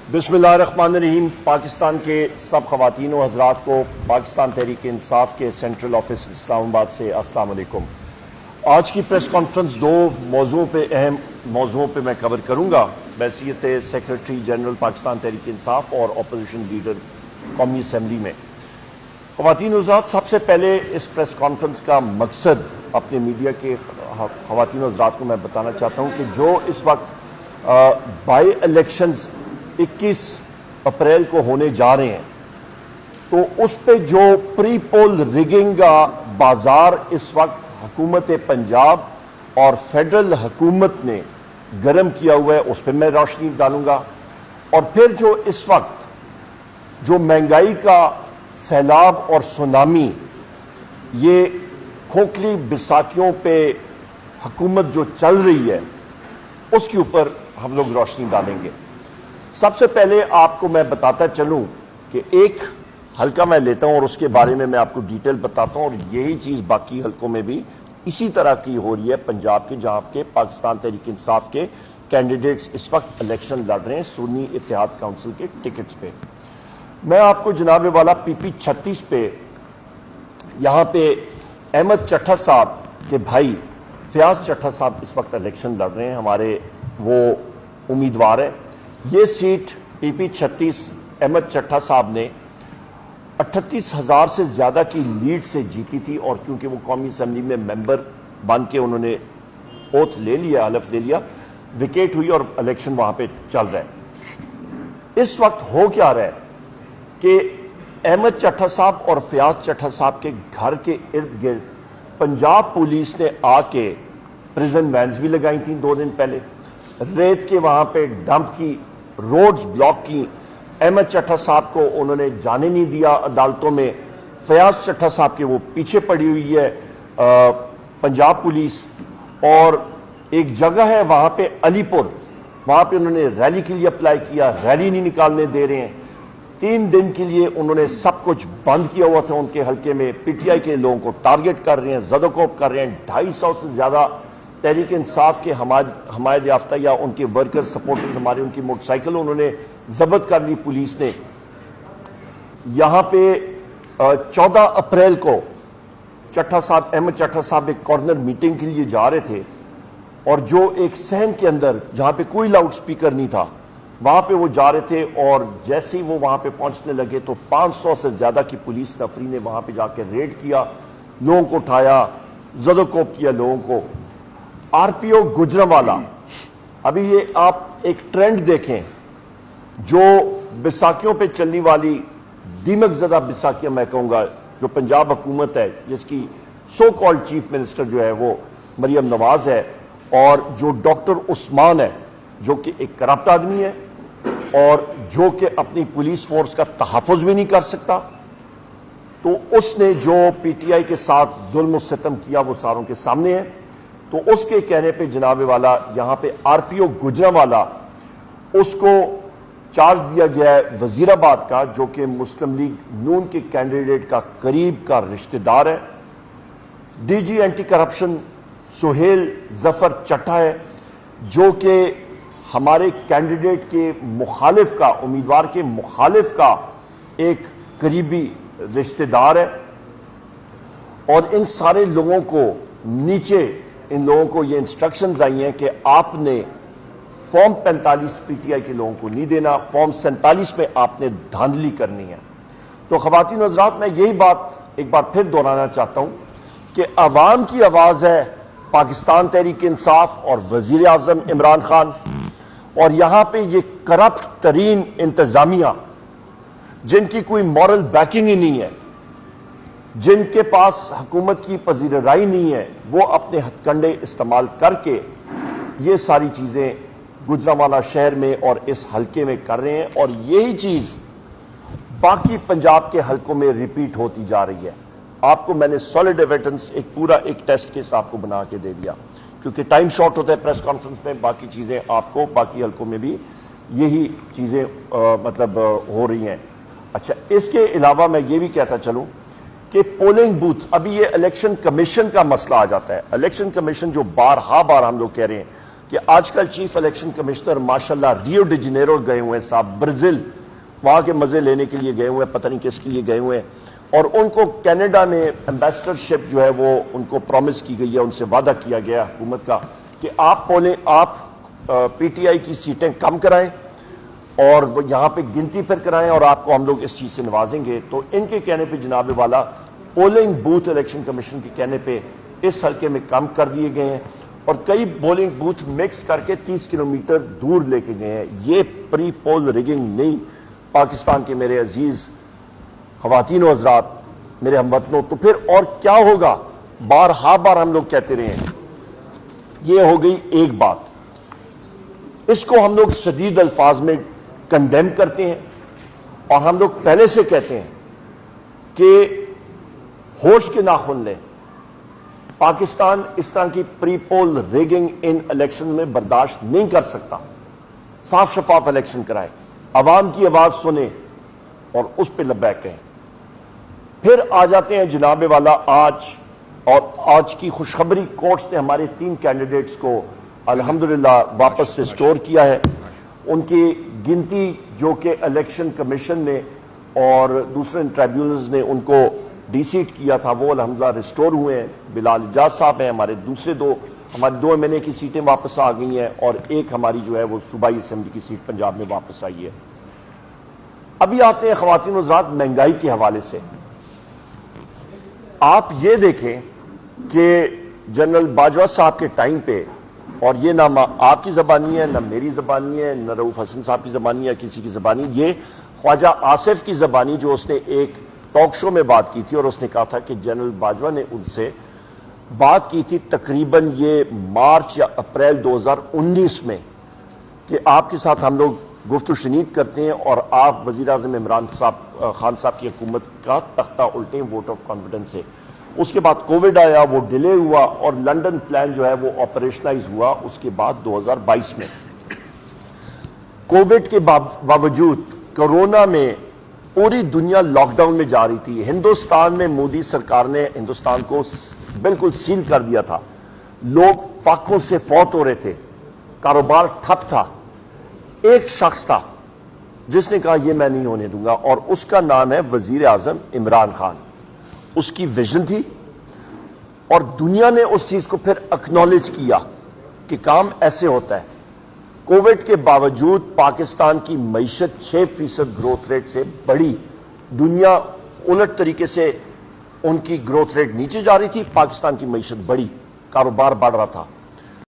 बिस्मिल्लाहिर्रहमानिर्रहीम। पाकिस्तान के सब ख़वातीन व हज़रात को पाकिस्तान तहरीक इंसाफ के सेंट्रल ऑफिस इस्लामाबाद से अस्सलाम वालेकुम। आज की प्रेस कॉन्फ्रेंस दो अहम मौज़ूओं पे मैं कवर करूँगा। बैसियत सेक्रेटरी जनरल पाकिस्तान तहरीक इंसाफ और अपोजिशन लीडर कौमी असम्बली में। ख़वातीन व हज़रात, सबसे पहले इस प्रेस कॉन्फ्रेंस का मकसद अपने मीडिया के ख़वातीन व हज़रात को मैं बताना चाहता हूँ कि जो इस वक्त बाई इलेक्शंस 21 अप्रैल को होने जा रहे हैं, तो उस पे जो प्री पोल रिगिंग का बाजार इस वक्त हुकूमत पंजाब और फेडरल हुकूमत ने गर्म किया हुआ है, उस पर मैं रोशनी डालूंगा। और फिर जो इस वक्त जो महंगाई का सैलाब और सुनामी, ये खोखली बैसाखियों पे हुकूमत जो चल रही है, उसके ऊपर हम लोग रोशनी डालेंगे। सबसे पहले आपको मैं बताता चलूं कि एक हल्का मैं लेता हूं और उसके बारे में मैं आपको डिटेल बताता हूं, और यही चीज़ बाकी हल्कों में भी इसी तरह की हो रही है पंजाब के, जहां के पाकिस्तान तहरीक इंसाफ के कैंडिडेट्स इस वक्त इलेक्शन लड़ रहे हैं सुन्नी इत्तेहाद काउंसिल के टिकट्स पे। मैं आपको जनाब वाला PP 36 पे यहाँ पे अहमद चट्टा साहब के भाई फयाज चट्टा साहब इस वक्त इलेक्शन लड़ रहे हैं, हमारे वो उम्मीदवार हैं। ये सीट PP 36 अहमद चट्टा साहब ने 38,000 से ज़्यादा की लीड से जीती थी, और क्योंकि वो कौमी असम्बली में मेंबर बन के उन्होंने ओथ ले लिया, हलफ ले लिया, विकेट हुई और इलेक्शन वहाँ पे चल रहा है। इस वक्त हो क्या रहा है कि अहमद चट्टा साहब और फयाज चट्टा साहब के घर के इर्द गिर्द पंजाब पुलिस ने आके प्रिजन वैन्स भी लगाई थी 2 दिन पहले, रेत के वहाँ पे डंप की, रोड्स ब्लॉक की। अहमद चट्टा साहब को उन्होंने जाने नहीं दिया अदालतों में। फयाज चट्टा साहब के वो पीछे पड़ी हुई है पंजाब पुलिस। और एक जगह है वहाँ पे अलीपुर, वहाँ पे उन्होंने रैली के लिए अप्लाई किया, रैली नहीं निकालने दे रहे हैं। 3 दिन के लिए उन्होंने सब कुछ बंद किया हुआ था उनके हल्के में। PTI के लोगों को टारगेट कर रहे हैं, ज़दोकोप कर रहे हैं। 250 से ज़्यादा तहरीक इंसाफ के हमायत याफ्ता या उनके वर्कर सपोर्टर्स, हमारे उनकी मोटरसाइकिल उन्होंने जब्त कर ली पुलिस ने। यहाँ पे 14 अप्रैल को चट्टा साहब, अहमद चट्टा साहब एक कॉर्नर मीटिंग के लिए जा रहे थे, और जो एक सहन के अंदर जहाँ पे कोई लाउड स्पीकर नहीं था, वहाँ पे वो जा रहे थे। और जैसे ही वो वहाँ पे पहुँचने लगे तो 500 से ज़्यादा की पुलिस नफरी ने वहाँ पे जाकर रेड किया, लोगों को उठाया, ज़दोकोप किया लोगों को। RPO गुजरांवाला, अभी ये आप एक ट्रेंड देखें, जो बैसाखियों पे चलने वाली दीमक ज़दा बैसाखियाँ मैं कहूँगा, जो पंजाब हुकूमत है जिसकी सो कॉल्ड चीफ मिनिस्टर जो है वो मरियम नवाज है, और जो डॉक्टर उस्मान है जो कि एक करप्ट आदमी है और जो कि अपनी पुलिस फोर्स का तहफ़्फ़ुज़ भी नहीं कर सकता, तो उसने जो PTI के साथ जुल्म सितम किया वो सारों के सामने है। तो उसके कहने पे जनाब वाला यहाँ पे RPO गुजरांवाला, उसको चार्ज दिया गया है वजीराबाद का, जो कि मुस्लिम लीग नून के कैंडिडेट का करीब का रिश्तेदार है। DG anti corruption Suhail Zafar Chatha है, जो कि हमारे कैंडिडेट के मुखालिफ का, उम्मीदवार के मुखालिफ का एक करीबी रिश्तेदार है। और इन सारे लोगों को नीचे, इन लोगों को ये इंस्ट्रक्शंस आई हैं कि आपने फॉर्म 45 PTI के लोगों को नहीं देना, फॉर्म 47 में आपने धांधली करनी है। तो ख़वातीन हज़रात, मैं यही बात एक बार फिर दोहराना चाहता हूँ कि अवाम की आवाज़ है पाकिस्तान तहरीक इंसाफ और वज़ीर आज़म इमरान खान, और यहाँ पे ये करप्ट तरीन इंतज़ामिया, जिनकी कोई मॉरल बैकिंग ही नहीं है, जिनके पास हुकूमत की पजीराई नहीं है, वो अपने हथकंडे इस्तेमाल करके ये सारी चीज़ें गुजरांवाला शहर में और इस हल्के में कर रहे हैं। और यही चीज़ बाकी पंजाब के हल्कों में रिपीट होती जा रही है। आपको मैंने सॉलिड एविडेंस, एक पूरा एक टेस्ट केस आपको बना के दे दिया, क्योंकि टाइम शॉर्ट होता है प्रेस कॉन्फ्रेंस में। बाकी चीज़ें आपको बाकी हल्कों में भी यही चीज़ें मतलब हो रही हैं। अच्छा, इसके अलावा मैं ये भी कहता चलूँ कि पोलिंग बूथ, अभी ये इलेक्शन कमीशन का मसला आ जाता है। इलेक्शन कमीशन जो बार हम लोग कह रहे हैं کہ آج کل چیف الیکشن کمشنر ماشاءاللہ ریو ڈی جنیرو گئے ہوئے ہیں صاحب، برازیل، وہاں کے مزے لینے کے لیے گئے ہوئے ہیں، پتہ نہیں کس کے لیے گئے ہوئے ہیں، اور ان کو کینیڈا میں ایمبیسڈرشپ جو ہے وہ ان کو پرومس کی گئی ہے، ان سے وعدہ کیا گیا حکومت کا کہ آپ پی ٹی آئی کی سیٹیں کم کرائیں اور وہ یہاں پہ گنتی پھر کرائیں اور آپ کو ہم لوگ اس چیز سے نوازیں گے۔ تو ان کے کہنے پہ جناب والا پولنگ بوتھ الیکشن کمیشن کے کہنے پہ اس حلقے میں کم کر دیے گئے ہیں اور کئی پولنگ بوتھ مکس کر کے 30 کلومیٹر دور لے کے گئے ہیں۔ یہ پری پول ریگنگ نہیں پاکستان کے میرے عزیز خواتین و حضرات، میرے ہم وطنوں، تو پھر اور کیا ہوگا؟ بار ہم لوگ کہتے رہے ہیں۔ یہ ہو گئی ایک بات، اس کو ہم لوگ شدید الفاظ میں کنڈیم کرتے ہیں اور ہم لوگ پہلے سے کہتے ہیں کہ ہوش کے ناخن لیں، پاکستان اس طرح کی پری پول ریگنگ ان الیکشن میں برداشت نہیں کر سکتا۔ صاف شفاف الیکشن کرائیں، عوام کی آواز سنیں اور اس پہ لبیک کہیں۔ پھر آ جاتے ہیں جناب والا آج کی خوشخبری، کورٹس نے ہمارے 3 کینڈیڈیٹس کو الحمدللہ واپس ریسٹور کیا ہے۔ ان کی گنتی جو کہ الیکشن کمیشن نے اور دوسرے ٹریبیونلز نے ان کو ڈی سیٹ کیا تھا، وہ الحمدللہ ریسٹور ہوئے ہیں۔ بلال اجاز صاحب ہیں، ہمارے ہماری 2 ایم این اے کی سیٹیں واپس آ گئی ہیں اور ایک ہماری جو ہے وہ صوبائی اسمبلی کی سیٹ پنجاب میں واپس آئی ہے۔ ابھی آتے ہیں خواتین و حضرات مہنگائی کے حوالے سے۔ آپ یہ دیکھیں کہ جنرل باجوہ صاحب کے ٹائم پہ، اور یہ نہ آپ کی زبانی ہے، نہ میری زبانی ہے، نہ رؤوف حسن صاحب کی زبانی ہے، کسی کی زبانی، یہ خواجہ آصف کی زبانی، جو اس نے ایک ٹاک شو میں بات کی تھی اور اس نے کہا تھا کہ جنرل باجوہ نے ان سے بات کی تھی تقریباً یہ مارچ یا اپریل 2019 میں کہ آپ کے ساتھ ہم لوگ گفت و شنید کرتے ہیں اور آپ وزیر اعظم عمران خان صاحب کی حکومت کا تختہ الٹیں ووٹ آف کانفیڈنس سے۔ اس کے بعد کووڈ آیا، وہ ڈیلے ہوا اور لنڈن پلان جو ہے وہ آپریشنائز ہوا اس کے بعد 2022 میں۔ کووڈ کے باوجود کرونا میں پوری دنیا لاک ڈاؤن میں جا رہی تھی، ہندوستان میں مودی سرکار نے ہندوستان کو بالکل سیل کر دیا تھا، لوگ فاقوں سے فوت ہو رہے تھے، کاروبار ٹھپ تھا۔ ایک شخص تھا جس نے کہا یہ میں نہیں ہونے دوں گا، اور اس کا نام ہے وزیر اعظم عمران خان۔ اس کی ویژن تھی اور دنیا نے اس چیز کو پھر اکنالج کیا کہ کام ایسے ہوتا ہے۔ کووڈ کے باوجود پاکستان کی معیشت 6% گروتھ ریٹ سے بڑھی، دنیا الٹ طریقے سے ان کی گروتھ ریٹ نیچے جا رہی تھی، پاکستان کی معیشت بڑھی، کاروبار بڑھ رہا تھا۔